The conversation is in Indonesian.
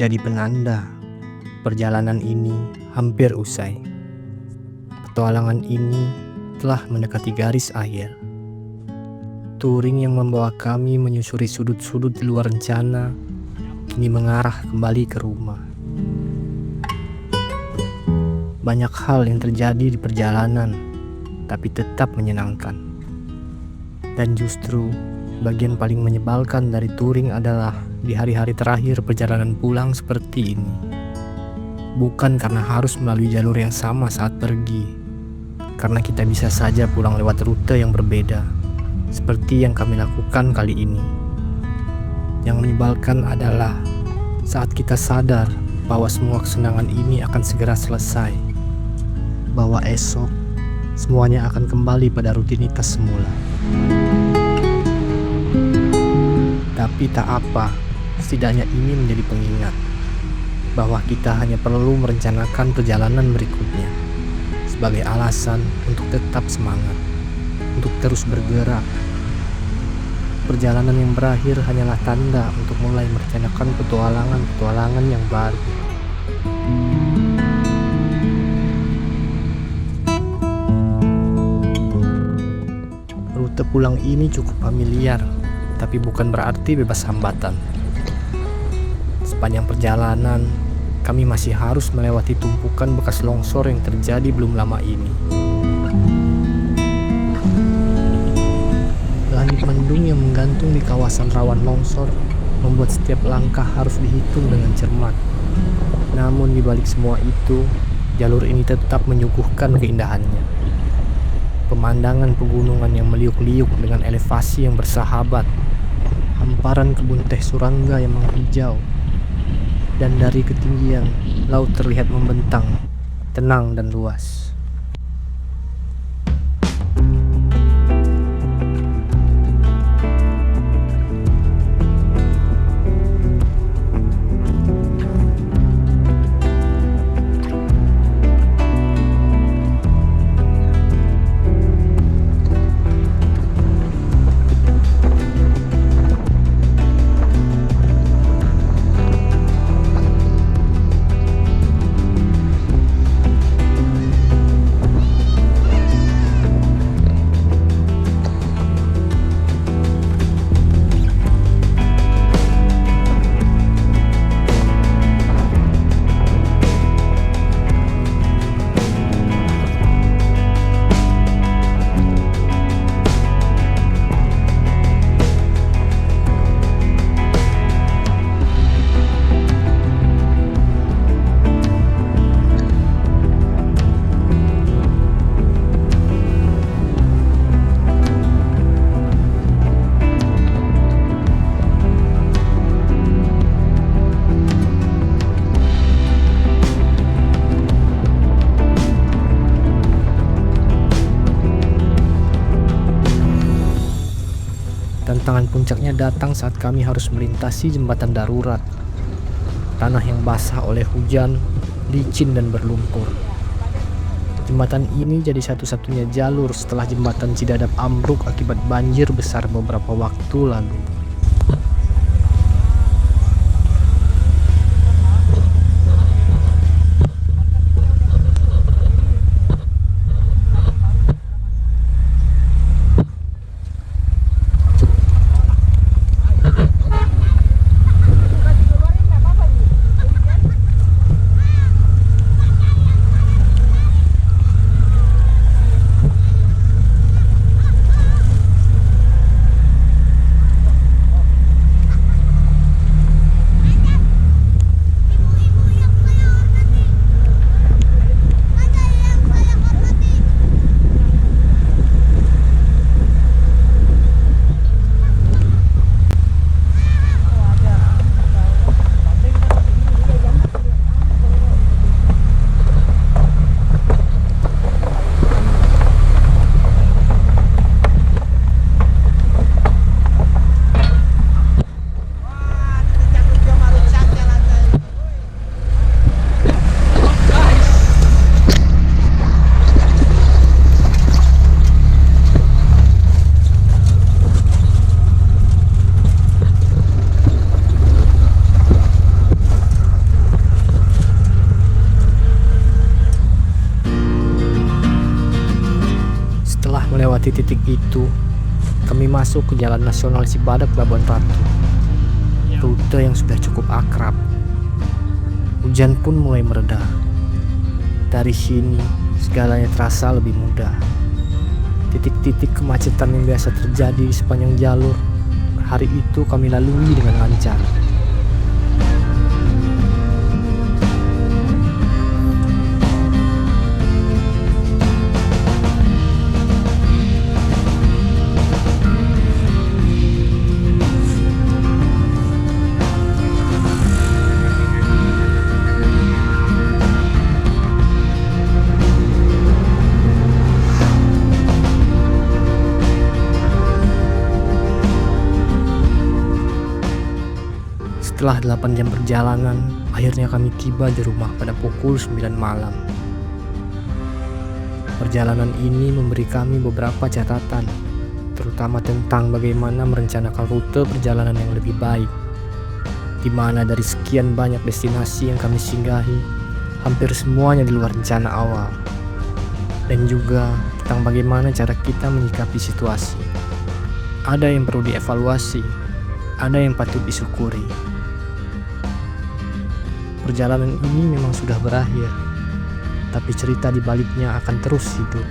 menjadi penanda perjalanan ini hampir usai. Petualangan ini telah mendekati garis akhir. Touring yang membawa kami menyusuri sudut-sudut di luar rencana kini mengarah kembali ke rumah. Banyak hal yang terjadi di perjalanan, tapi tetap menyenangkan. Dan justru bagian paling menyebalkan dari touring adalah di hari-hari terakhir perjalanan pulang seperti ini. Bukan karena harus melalui jalur yang sama saat pergi, karena kita bisa saja pulang lewat rute yang berbeda, seperti yang kami lakukan kali ini. Yang menyebalkan adalah saat kita sadar bahwa semua kesenangan ini akan segera selesai, bahwa esok semuanya akan kembali pada rutinitas semula. Tapi tak apa, setidaknya ini menjadi pengingat bahwa kita hanya perlu merencanakan perjalanan berikutnya sebagai alasan untuk tetap semangat, untuk terus bergerak. Perjalanan yang berakhir hanyalah tanda untuk mulai merencanakan petualangan-petualangan yang baru. Rute pulang ini cukup familiar, tapi bukan berarti bebas hambatan. Sepanjang perjalanan, kami masih harus melewati tumpukan bekas longsor yang terjadi belum lama ini. Langit mendung yang menggantung di kawasan rawan longsor membuat setiap langkah harus dihitung dengan cermat. Namun di balik semua itu, jalur ini tetap menyuguhkan keindahannya. Pemandangan pegunungan yang meliuk-liuk dengan elevasi yang bersahabat, hamparan kebun teh surangga yang menghijau, dan dari ketinggian laut terlihat membentang, tenang dan luas. Tantangan puncaknya datang saat kami harus melintasi jembatan darurat. Tanah yang basah oleh hujan, licin dan berlumpur. Jembatan ini jadi satu-satunya jalur setelah jembatan Cidadap ambruk akibat banjir besar beberapa waktu lalu. melewati titik itu, kami masuk ke Jalan Nasional Cibadak Labuan Ratu. Rute yang sudah cukup akrab. Hujan pun mulai mereda. Dari sini, segalanya terasa lebih mudah. Titik-titik kemacetan yang biasa terjadi di sepanjang jalur, hari itu kami lalui dengan lancar. Setelah 8 jam perjalanan, akhirnya kami tiba di rumah pada pukul 9 malam. Perjalanan ini memberi kami beberapa catatan, terutama tentang bagaimana merencanakan rute perjalanan yang lebih baik, di mana dari sekian banyak destinasi yang kami singgahi, hampir semuanya di luar rencana awal, dan juga tentang bagaimana cara kita menyikapi situasi. Ada yang perlu dievaluasi, ada yang patut disyukuri. Perjalanan ini memang sudah berakhir, tapi cerita di baliknya akan terus hidup.